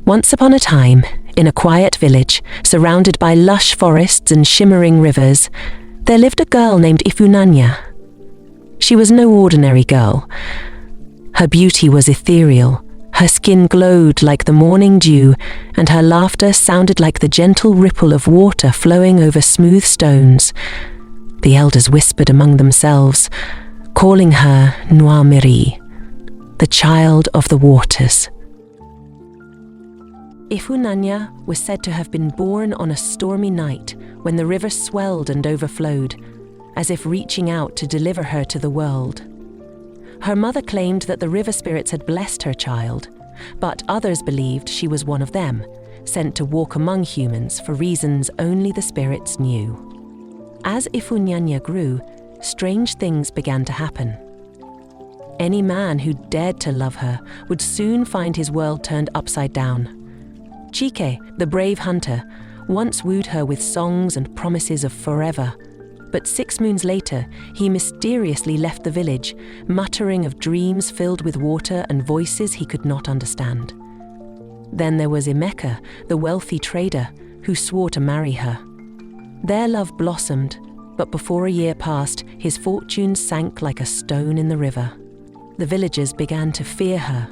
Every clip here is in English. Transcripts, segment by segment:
Once upon a time, in a quiet village, surrounded by lush forests and shimmering rivers, there lived a girl named Ifunanya. She was no ordinary girl. Her beauty was ethereal, her skin glowed like the morning dew, and her laughter sounded like the gentle ripple of water flowing over smooth stones. The elders whispered among themselves, calling her Nuamiri, the child of the waters. Ifunanya was said to have been born on a stormy night when the river swelled and overflowed, as if reaching out to deliver her to the world. Her mother claimed that the river spirits had blessed her child, but others believed she was one of them, sent to walk among humans for reasons only the spirits knew. As Ifunanya grew, strange things began to happen. Any man who dared to love her would soon find his world turned upside down. Chike, the brave hunter, once wooed her with songs and promises of forever, but 6 moons later he mysteriously left the village, muttering of dreams filled with water and voices he could not understand. Then there was Emeka, the wealthy trader, who swore to marry her. Their love blossomed, but before a year passed, his fortunes sank like a stone in the river. The villagers began to fear her,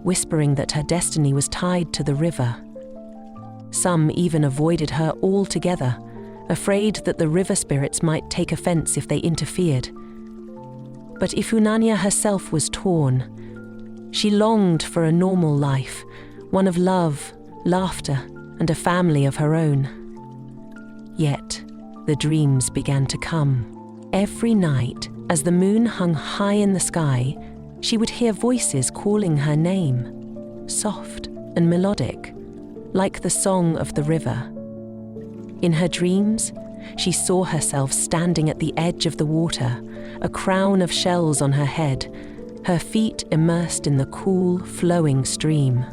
whispering that her destiny was tied to the river. Some even avoided her altogether, afraid that the river spirits might take offense if they interfered. But Ifunanya herself was torn. She longed for a normal life, one of love, laughter, and a family of her own. Yet, the dreams began to come. Every night, as the moon hung high in the sky, she would hear voices calling her name, soft and melodic, like the song of the river. In her dreams, she saw herself standing at the edge of the water, a crown of shells on her head, her feet immersed in the cool, flowing stream.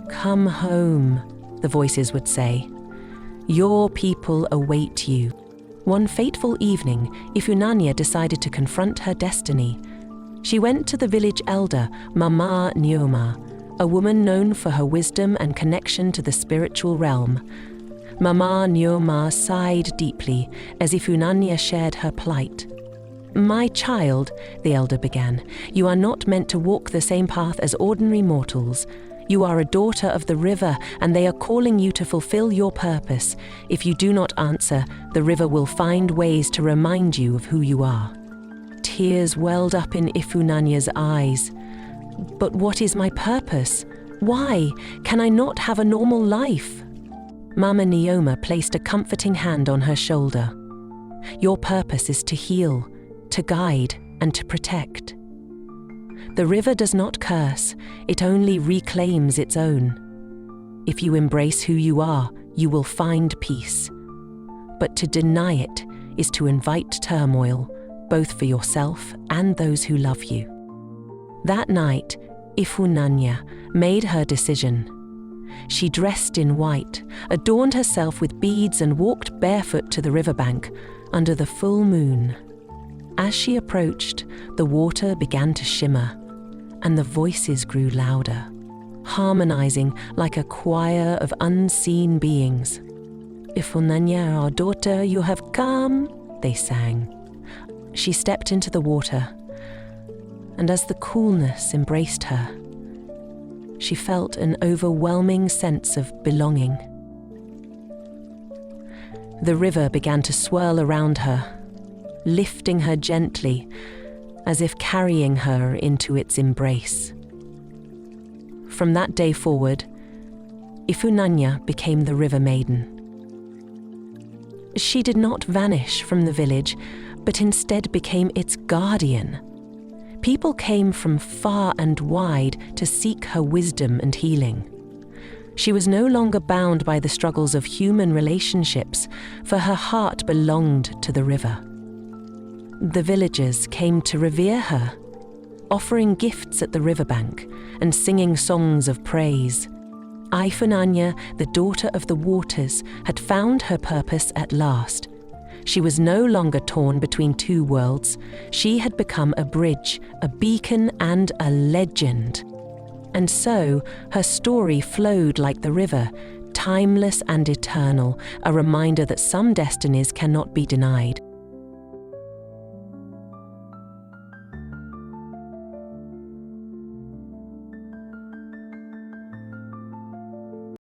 "Come home," the voices would say. "Your people await you." One fateful evening, Ifunanya decided to confront her destiny. She went to the village elder, Mama Nyoma, a woman known for her wisdom and connection to the spiritual realm. Mama Nyoma sighed deeply as Ifunanya shared her plight. "My child," the elder began, "you are not meant to walk the same path as ordinary mortals. You are a daughter of the river, and they are calling you to fulfill your purpose. If you do not answer, the river will find ways to remind you of who you are." Tears welled up in Ifunanya's eyes. "But what is my purpose? Why? Can I not have a normal life?" Mama Nyoma placed a comforting hand on her shoulder. "Your purpose is to heal, to guide, and to protect. The river does not curse, it only reclaims its own. If you embrace who you are, you will find peace. But to deny it is to invite turmoil, both for yourself and those who love you." That night, Ifunanya made her decision. She dressed in white, adorned herself with beads, and walked barefoot to the riverbank under the full moon. As she approached, the water began to shimmer, and the voices grew louder, harmonizing like a choir of unseen beings. "Ifunanya, our daughter, you have come," they sang. She stepped into the water, and as the coolness embraced her, she felt an overwhelming sense of belonging. The river began to swirl around her, lifting her gently, as if carrying her into its embrace. From that day forward, Ifunanya became the River Maiden. She did not vanish from the village, but instead became its guardian. People came from far and wide to seek her wisdom and healing. She was no longer bound by the struggles of human relationships, for her heart belonged to the river. The villagers came to revere her, offering gifts at the riverbank and singing songs of praise. Ifunanya, the daughter of the waters, had found her purpose at last. She was no longer torn between two worlds. She had become a bridge, a beacon, and a legend. And so, her story flowed like the river, timeless and eternal, a reminder that some destinies cannot be denied.